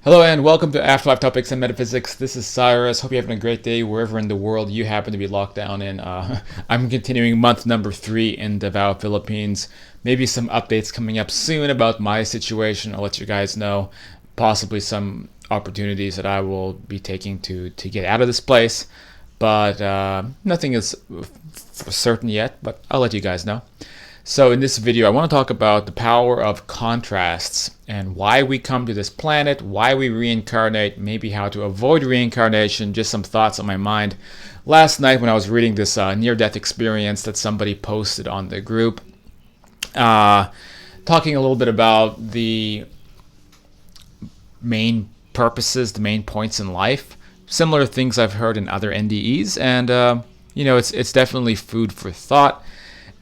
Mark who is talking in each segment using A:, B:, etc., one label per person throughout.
A: Hello and welcome to Afterlife Topics and Metaphysics. This is Cyrus. Hope you're having a great day wherever in the world you happen to be locked down in. I'm continuing month number 3 in Davao, Philippines. Maybe some updates coming up soon about my situation. I'll let you guys know. Possibly some opportunities that I will be taking to get out of this place. But nothing is for certain yet, but I'll let you guys know. So in this video, I want to talk about the power of contrasts and why we come to this planet, why we reincarnate, maybe how to avoid reincarnation, just some thoughts on my mind. Last night when I was reading this near-death experience that somebody posted on the group, talking a little bit about the main purposes, the main points in life, similar things I've heard in other NDEs, and it's definitely food for thought.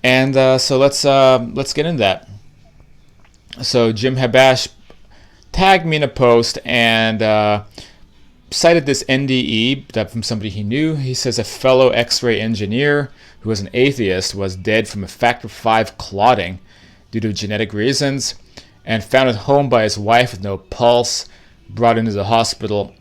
A: And so let's get into that. So Jim Habash tagged me in a post and cited this NDE that from somebody he knew. He says a fellow X-ray engineer who was an atheist was dead from a factor 5 clotting due to genetic reasons, and found at home by his wife with no pulse, brought into the hospital,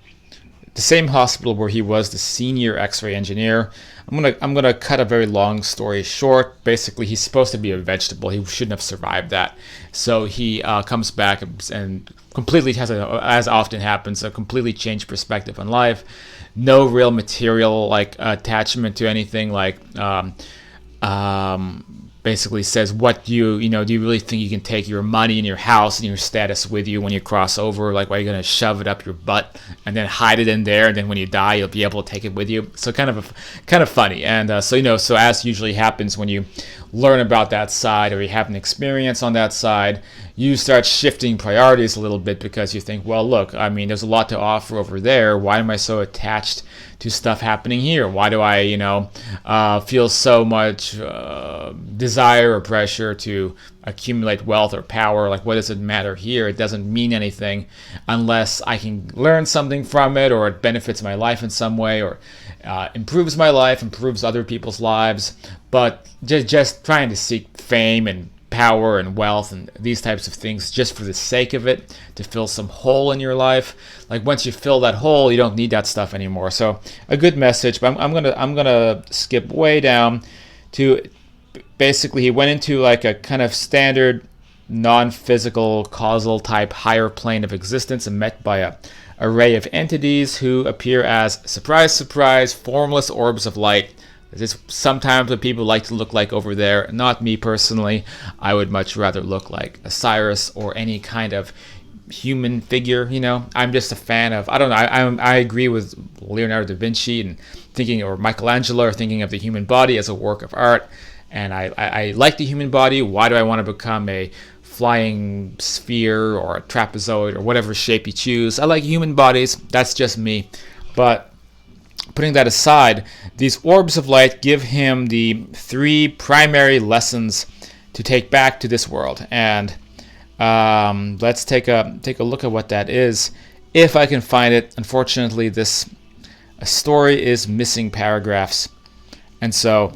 A: the same hospital where he was the senior X-ray engineer. I'm gonna cut a very long story short. Basically, he's supposed to be a vegetable. He shouldn't have survived that. So he comes back and completely has, as often happens, a completely changed perspective on life. No real material like attachment to anything. Basically says, what do you really think you can take your money and your house and your status with you when you cross over? Like, why are you going to shove it up your butt and then hide it in there, and then when you die you'll be able to take it with you? So kind of funny. And so as usually happens when you learn about that side or you have an experience on that side, you start shifting priorities a little bit because you think, well, look, I mean, there's a lot to offer over there. Why am I so attached to stuff happening here? Why do I, feel so much desire or pressure to accumulate wealth or power? Like, what does it matter here? It doesn't mean anything unless I can learn something from it, or it benefits my life in some way, or improves my life, improves other people's lives. But just trying to seek fame and power and wealth and these types of things just for the sake of it, to fill some hole in your life. Like, once you fill that hole, you don't need that stuff anymore. So a good message, but I'm gonna skip way down to basically he went into like a kind of standard non-physical causal type higher plane of existence and met by a array of entities who appear as, surprise surprise, formless orbs of light. This is sometimes what people like to look like over there. Not me personally. I would much rather look like Osiris or any kind of human figure. I'm just a fan of, I don't know, I agree with Leonardo da Vinci and thinking, or Michelangelo, or thinking of the human body as a work of art. And I like the human body. Why do I want to become a flying sphere or a trapezoid or whatever shape you choose? I like human bodies. That's just me. But putting that aside, these orbs of light give him the 3 primary lessons to take back to this world. And let's take a look at what that is, if I can find it. Unfortunately, this story is missing paragraphs, and so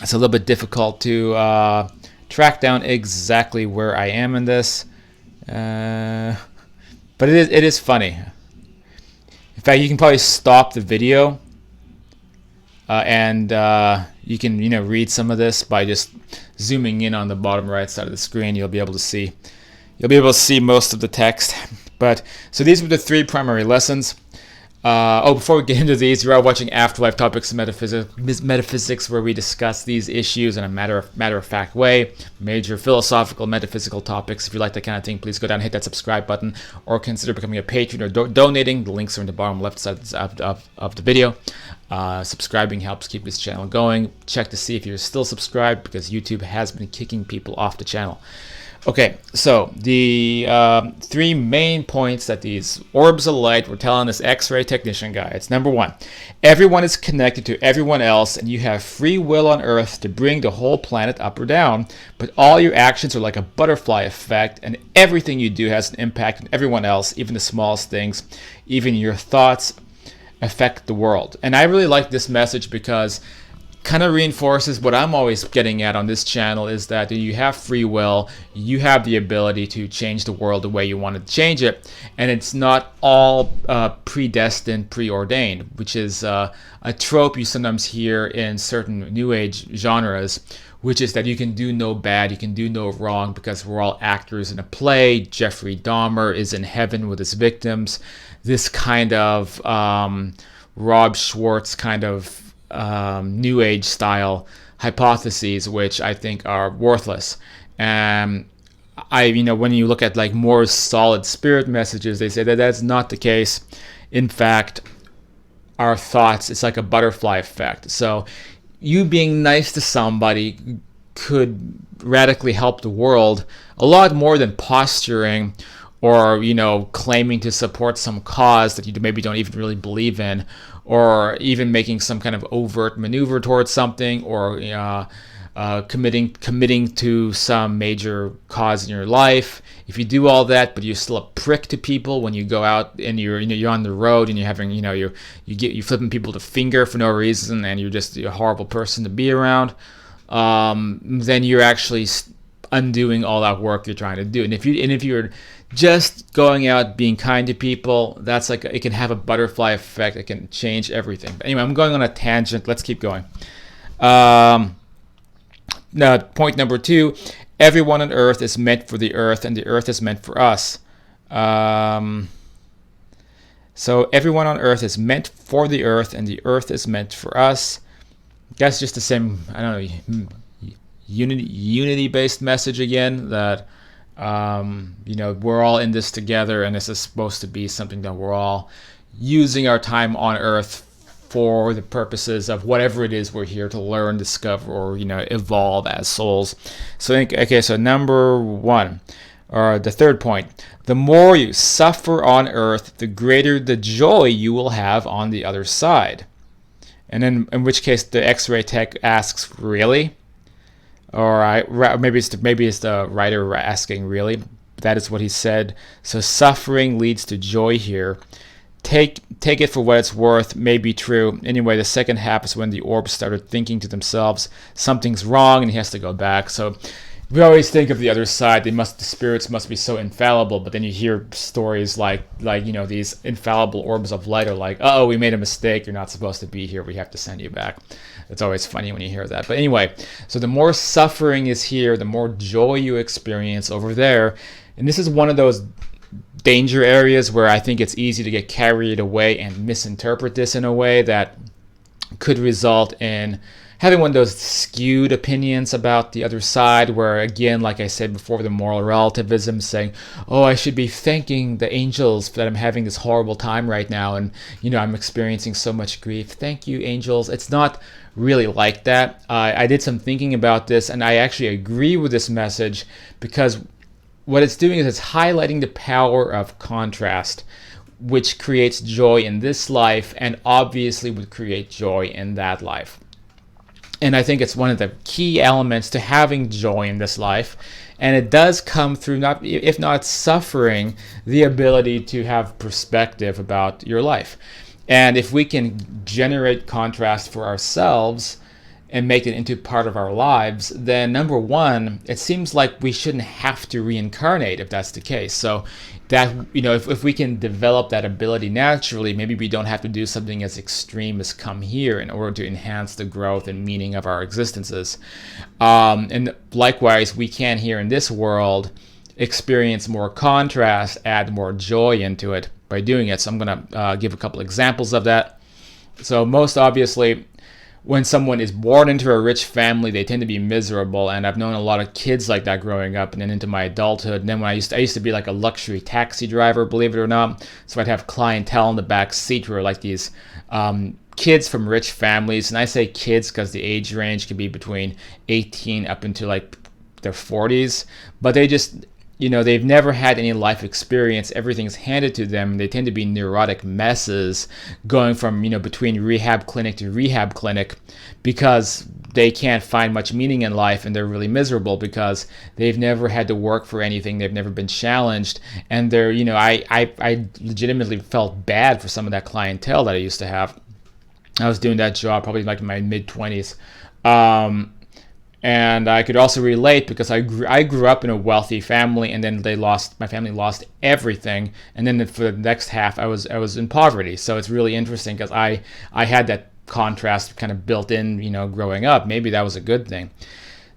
A: it's a little bit difficult to track down exactly where I am in this. But it is funny. In fact, you can probably stop the video and you can read some of this by just zooming in on the bottom right side of the screen. You'll be able to see most of the text. But so these were the 3 primary lessons. Before we get into these, you are watching Afterlife Topics and Metaphysics, where we discuss these issues in a matter-of-fact way, major philosophical, metaphysical topics. If you like that kind of thing, please go down and hit that subscribe button, or consider becoming a patron or donating. The links are in the bottom left side of the video. Subscribing helps keep this channel going. Check to see if you're still subscribed, because YouTube has been kicking people off the channel. Okay, so the 3 main points that these orbs of light were telling this X-ray technician guy. It's number 1, everyone is connected to everyone else, and you have free will on Earth to bring the whole planet up or down, but all your actions are like a butterfly effect, and everything you do has an impact on everyone else, even the smallest things. Even your thoughts affect the world. And I really like this message because kind of reinforces what I'm always getting at on this channel, is that you have free will, you have the ability to change the world the way you want to change it, and it's not all predestined, preordained, which is a trope you sometimes hear in certain New Age genres, which is that you can do no bad, you can do no wrong because we're all actors in a play. Jeffrey Dahmer is in heaven with his victims. This kind of Rob Schwartz kind of New Age style hypotheses, which I think are worthless. And when you look at like more solid spirit messages, they say that that's not the case. In fact, our thoughts, it's like a butterfly effect. So you being nice to somebody could radically help the world a lot more than posturing or claiming to support some cause that you maybe don't even really believe in, or even making some kind of overt maneuver towards something, or committing to some major cause in your life. If you do all that, but you're still a prick to people when you go out and you're on the road and you're having you're flipping people the finger for no reason, and you're just a horrible person to be around, then you're actually undoing all that work you're trying to do. And if you're just going out being kind to people, that's like, it can have a butterfly effect. It can change everything. But anyway, I'm going on a tangent. Let's keep going. Now, point number 2, everyone on earth is meant for the earth, and the earth is meant for us. So everyone on earth is meant for the earth, and the earth is meant for us. That's just the same, I don't know, unity-based message again, that we're all in this together, and this is supposed to be something that we're all using our time on earth for the purposes of whatever it is we're here to learn, discover, or evolve as souls. So so number 1, or the third point: the more you suffer on earth, the greater the joy you will have on the other side. And then, in which case, the X-ray tech asks, really? Or maybe it's the writer asking, really? That is what he said. So suffering leads to joy here. Take it for what it's worth. May be true. Anyway, the second half is when the orbs started thinking to themselves, something's wrong, and he has to go back. So we always think of the other side. The spirits must be so infallible, but then you hear stories like these infallible orbs of light are like, oh, we made a mistake. You're not supposed to be here. We have to send you back. It's always funny when you hear that. But anyway, so the more suffering is here, the more joy you experience over there. And this is one of those danger areas where I think it's easy to get carried away and misinterpret this in a way that could result in having one of those skewed opinions about the other side, where, again, like I said before, the moral relativism, saying, oh, I should be thanking the angels that I'm having this horrible time right now, and I'm experiencing so much grief. Thank you, angels. It's not really like that. I did some thinking about this, and I actually agree with this message, because what it's doing is it's highlighting the power of contrast, which creates joy in this life and obviously would create joy in that life. And I think it's one of the key elements to having joy in this life. And it does come through, if not suffering, the ability to have perspective about your life. And if we can generate contrast for ourselves and make it into part of our lives, then number 1, it seems like we shouldn't have to reincarnate if that's the case. So that, if we can develop that ability naturally, maybe we don't have to do something as extreme as come here in order to enhance the growth and meaning of our existences. And likewise, we can here in this world experience more contrast, add more joy into it by doing it. So I'm going to give a couple examples of that. So most obviously, when someone is born into a rich family, they tend to be miserable, and I've known a lot of kids like that growing up, and then into my adulthood. And then when I used to be like a luxury taxi driver, believe it or not. So I'd have clientele in the back seat who were like these kids from rich families, and I say kids because the age range can be between 18 up into like their 40s, but they just, they've never had any life experience. Everything's handed to them. They tend to be neurotic messes going from, between rehab clinic to rehab clinic, because they can't find much meaning in life, and they're really miserable because they've never had to work for anything. They've never been challenged. And they're, I legitimately felt bad for some of that clientele that I used to have. I was doing that job probably like in my mid-20s. Um, and I could also relate because I grew up in a wealthy family, and then my family lost everything, and then for the next half I was in poverty. So it's really interesting because I had that contrast kind of built in, growing up. Maybe that was a good thing.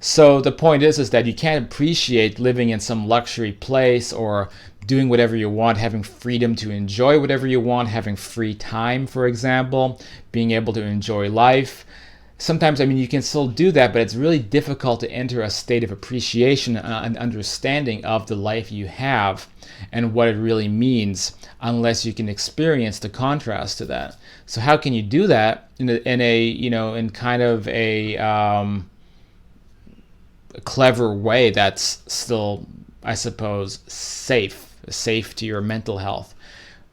A: So the point is that you can't appreciate living in some luxury place or doing whatever you want, having freedom to enjoy whatever you want, having free time, for example, being able to enjoy life. Sometimes, you can still do that, but it's really difficult to enter a state of appreciation and understanding of the life you have and what it really means unless you can experience the contrast to that. So how can you do that in kind of a clever way that's still, I suppose, safe to your mental health?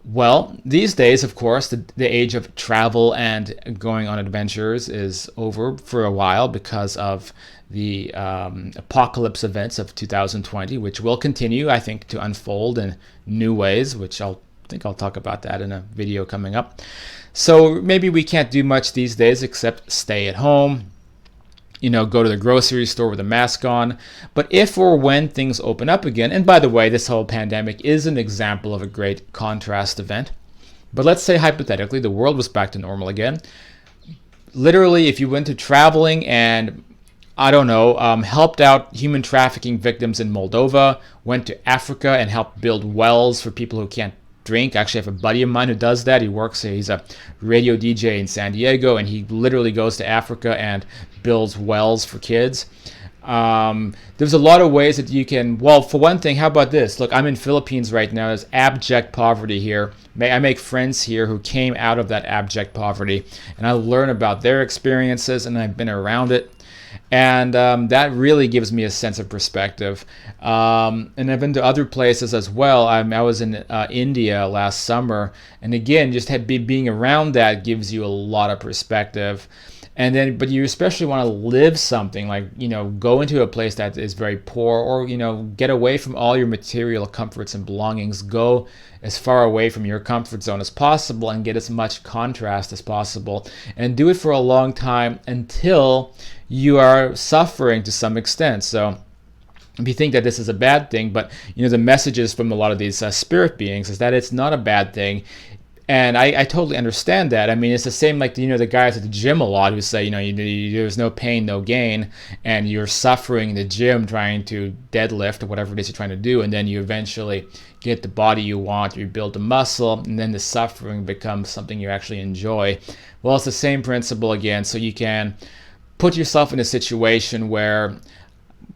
A: Well, these days, of course, the age of travel and going on adventures is over for a while because of the apocalypse events of 2020, which will continue, I think, to unfold in new ways, which I'll talk about that in a video coming up. So maybe we can't do much these days except stay at home, go to the grocery store with a mask on. But if or when things open up again, and by the way, this whole pandemic is an example of a great contrast event. But let's say hypothetically the world was back to normal again. Literally, if you went to traveling and, I don't know, helped out human trafficking victims in Moldova, went to Africa and helped build wells for people who can't drink. Actually, I have a buddy of mine who does that. He's a radio DJ in San Diego, and he literally goes to Africa and builds wells for kids. There's a lot of ways that you can, well, for one thing, how about this? Look, I'm in Philippines right now. There's abject poverty here. I make friends here who came out of that abject poverty, and I learn about their experiences, and I've been around it. And that really gives me a sense of perspective. And I've been to other places as well. I was in India last summer, and again, just being around that gives you a lot of perspective. And then, but you especially want to live something like, go into a place that is very poor, or, get away from all your material comforts and belongings. Go as far away from your comfort zone as possible and get as much contrast as possible, and do it for a long time until you are suffering to some extent. So if you think that this is a bad thing, but the messages from a lot of these spirit beings is that it's not a bad thing. And I totally understand that. It's the same like, the guys at the gym a lot who say, there's no pain, no gain, and you're suffering in the gym trying to deadlift or whatever it is you're trying to do, and then you eventually get the body you want, you build the muscle, and then the suffering becomes something you actually enjoy. Well, it's the same principle again. So you can put yourself in a situation where,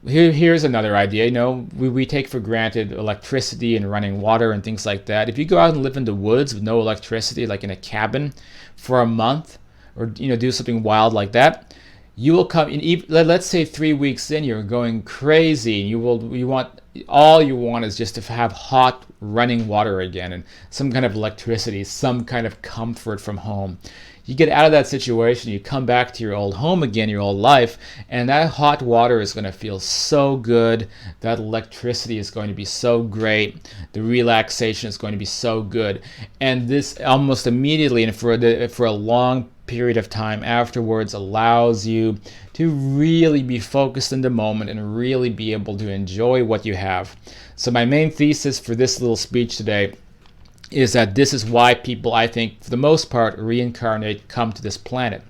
A: here's another idea. We take for granted electricity and running water and things like that. If you go out and live in the woods with no electricity, like in a cabin for a month, or do something wild like that, you will come in. Let's say 3 weeks in, you're going crazy, and all you want is just to have hot running water again, and some kind of electricity, some kind of comfort from home. You get out of that situation, you come back to your old home again, your old life, and that hot water is going to feel so good. That electricity is going to be so great. The relaxation is going to be so good. And this almost immediately and for a long period of time afterwards allows you to really be focused in the moment and really be able to enjoy what you have. So my main thesis for this little speech today is that this is why people, I think, for the most part, reincarnate, come to this planet.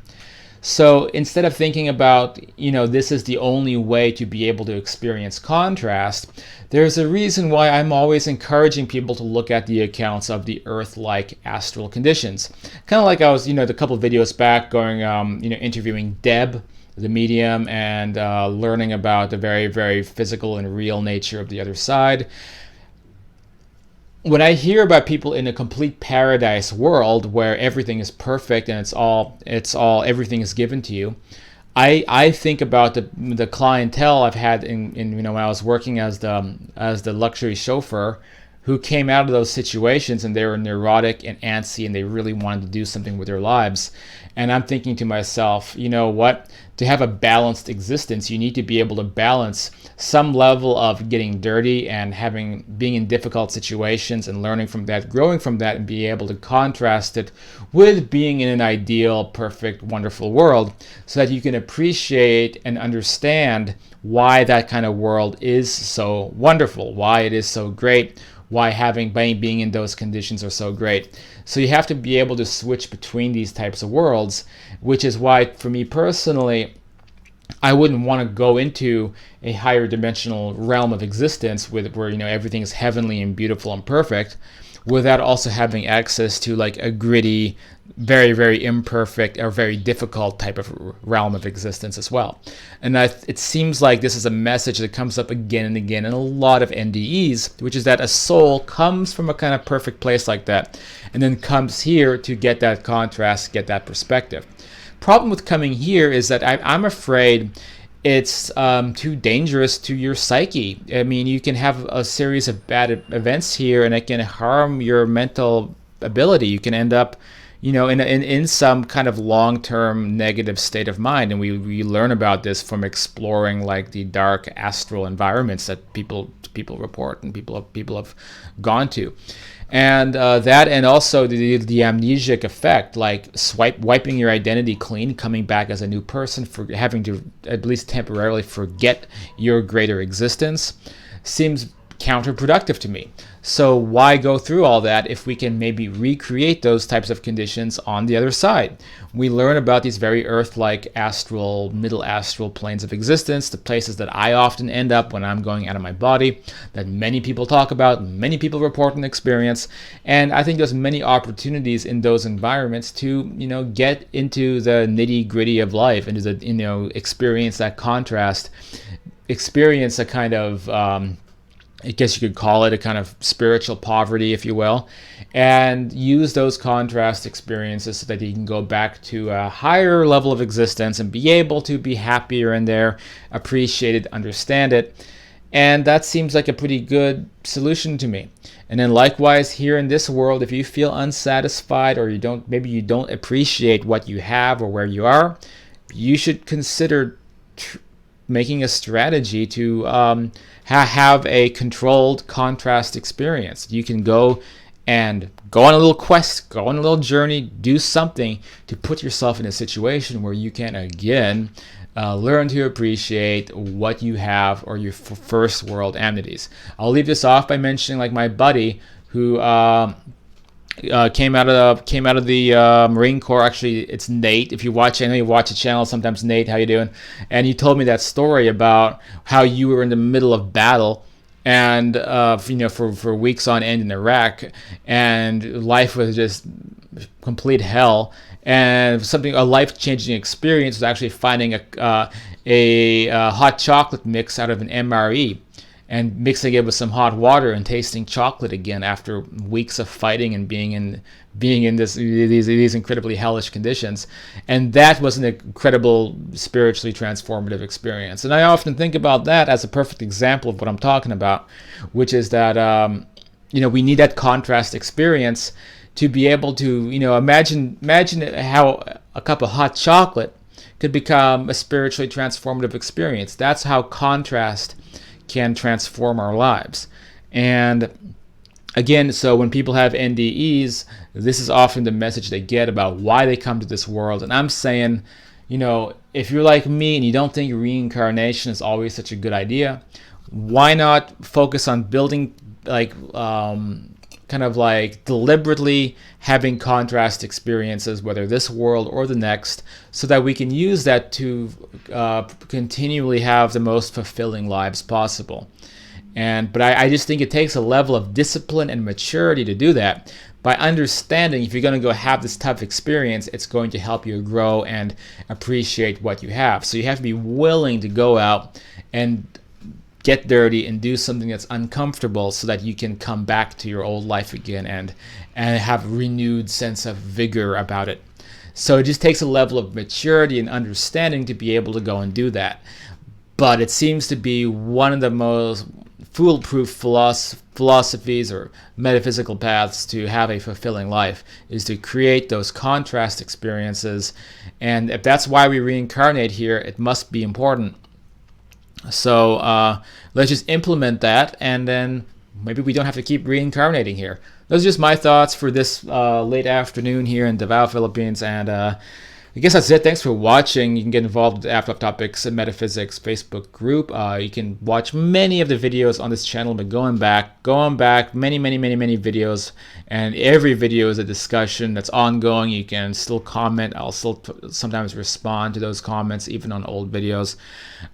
A: So instead of thinking about, this is the only way to be able to experience contrast, there's a reason why I'm always encouraging people to look at the accounts of the Earth-like astral conditions. Kind of like I was, a couple of videos back going, interviewing Deb, the medium, and learning about the very, very physical and real nature of the other side. When I hear about people in a complete paradise world where everything is perfect and everything is given to you, I think about the clientele I've had in when I was working as the luxury chauffeur, who came out of those situations and they were neurotic and antsy and they really wanted to do something with their lives. And I'm thinking to myself, you know what? To have a balanced existence, you need to be able to balance some level of getting dirty and being in difficult situations and learning from that, growing from that, and be able to contrast it with being in an ideal, perfect, wonderful world, so that you can appreciate and understand why that kind of world is so wonderful, why it is so great, why being in those conditions are so great. So you have to be able to switch between these types of worlds, which is why, for me personally, I wouldn't want to go into a higher dimensional realm of existence where everything is heavenly and beautiful and perfect, without also having access to like a gritty, very, very imperfect or very difficult type of realm of existence as well. And it seems like this is a message that comes up again and again in a lot of NDEs, which is that a soul comes from a kind of perfect place like that and then comes here to get that contrast, get that perspective. Problem with coming here is that I'm afraid it's too dangerous to your psyche. I mean, you can have a series of bad events here, and it can harm your mental ability. You can end up, in some kind of long-term negative state of mind. And we learn about this from exploring like the dark astral environments that people report and people have gone to. And that, and also the amnesic effect, like wiping your identity clean, coming back as a new person, for having to at least temporarily forget your greater existence, seems counterproductive to me. So why go through all that if we can maybe recreate those types of conditions on the other side? We learn about these very Earth-like astral, middle astral planes of existence, the places that I often end up when I'm going out of my body, that many people talk about, many people report and experience. And I think there's many opportunities in those environments to, get into the nitty-gritty of life, into the, experience that contrast, experience a kind of I guess you could call it a kind of spiritual poverty, if you will, and use those contrast experiences so that you can go back to a higher level of existence and be able to be happier in there, appreciate it, understand it. And that seems like a pretty good solution to me. And then likewise here in this world, if you feel unsatisfied or maybe you don't appreciate what you have or where you are, you should consider making a strategy to have a controlled contrast experience. You can go on a little quest, go on a little journey, do something to put yourself in a situation where you can again learn to appreciate what you have, or your first world amenities. I'll leave this off by mentioning like my buddy who came out of the Marine Corps. Actually, it's Nate. If you watch, I know you watch the channel sometimes. Nate, how you doing? And you told me that story about how you were in the middle of battle, and for weeks on end in Iraq, and life was just complete hell. And a life-changing experience was actually finding a hot chocolate mix out of an MRE, and mixing it with some hot water and tasting chocolate again after weeks of fighting and being in these incredibly hellish conditions. And that was an incredible spiritually transformative experience. And I often think about that as a perfect example of what I'm talking about, which is that we need that contrast experience to be able to imagine how a cup of hot chocolate could become a spiritually transformative experience. That's how contrast can transform our lives. And again, so when people have NDEs, this is often the message they get about why they come to this world. And I'm saying, if you're like me and you don't think reincarnation is always such a good idea, why not focus on building kind of like deliberately having contrast experiences, whether this world or the next, so that we can use that to continually have the most fulfilling lives possible. But I just think it takes a level of discipline and maturity to do that, by understanding if you're going to go have this tough experience, it's going to help you grow and appreciate what you have. So you have to be willing to go out and get dirty and do something that's uncomfortable so that you can come back to your old life again and have a renewed sense of vigor about it. So it just takes a level of maturity and understanding to be able to go and do that. But it seems to be one of the most foolproof philosophies or metaphysical paths to have a fulfilling life is to create those contrast experiences. And if that's why we reincarnate here, it must be important. So let's just implement that, and then maybe we don't have to keep reincarnating here. Those are just my thoughts for this late afternoon here in Davao, Philippines. And I guess that's it. Thanks for watching. You can get involved with the Afterlife Topics and Metaphysics Facebook group. You can watch many of the videos on this channel, but going back, many videos, and every video is a discussion that's ongoing. You can still comment. I'll still sometimes respond to those comments, even on old videos.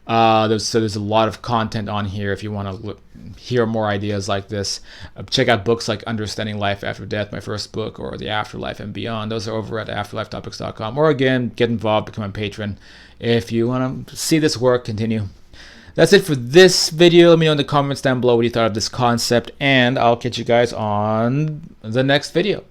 A: So there's a lot of content on here if you want to hear more ideas like this. Check out books like Understanding Life After Death, my first book, or The Afterlife and Beyond. Those are over at afterlifetopics.com. Or again, get involved, become a patron if you want to see this work continue. That's it for this video. Let me know in the comments down below what you thought of this concept, and I'll catch you guys on the next video.